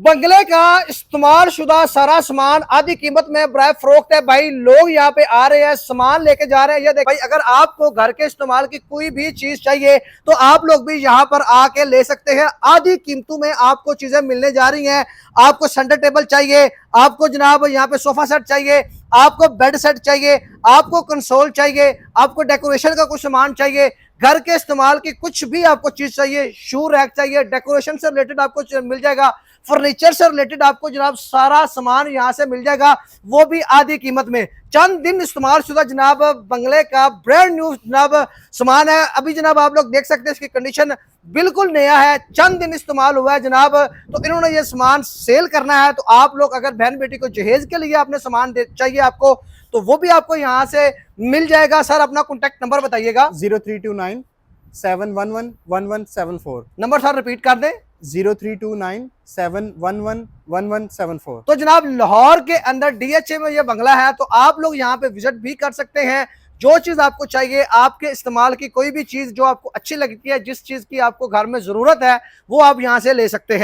बंगले का इस्तेमाल शुदा सारा सामान आधी कीमत में बराए फरोख्त है। भाई लोग यहाँ पे आ रहे हैं, सामान लेके जा रहे हैं। ये देख भाई, अगर आपको घर के इस्तेमाल की कोई भी चीज चाहिए तो आप लोग भी यहाँ पर आके ले सकते हैं। आधी कीमतों में आपको चीजें मिलने जा रही हैं। आपको सेंटर टेबल चाहिए, आपको जनाब यहाँ पे सोफा सेट चाहिए, आपको बेड सेट चाहिए, आपको कंसोल चाहिए, आपको डेकोरेशन का कुछ सामान चाहिए, घर के इस्तेमाल की कुछ भी आपको चीज चाहिए, शू रैक चाहिए, डेकोरेशन से रिलेटेड आपको मिल जाएगा, फर्नीचर से रिलेटेड आपको जनाब सारा सामान यहां से मिल जाएगा, वो भी आधी कीमत में। चंद दिन इस्तेमाल शुदा जनाब बंगले का ब्रांड न्यू जनाब सामान है। अभी जनाब आप लोग देख सकते हैं इसकी कंडीशन बिल्कुल नया है, चंद दिन इस्तेमाल हुआ है जनाब। तो इन्होंने ये सामान सेल करना है, तो आप लोग अगर बहन बेटी को जहेज के लिए आपने सामान चाहिए आपको, तो वो भी आपको यहाँ से मिल जाएगा। सर अपना कॉन्टैक्ट नंबर बताइएगा। 0329 711 1174। नंबर सर रिपीट कर दें। 0329 711 1174। तो जनाब लाहौर के अंदर डीएचए में ये बंगला है, तो आप लोग यहाँ पे विजिट भी कर सकते हैं। जो चीज आपको चाहिए, आपके इस्तेमाल की कोई भी चीज जो आपको अच्छी लगती है, जिस चीज की आपको घर में जरूरत है, वो आप यहाँ से ले सकते हैं।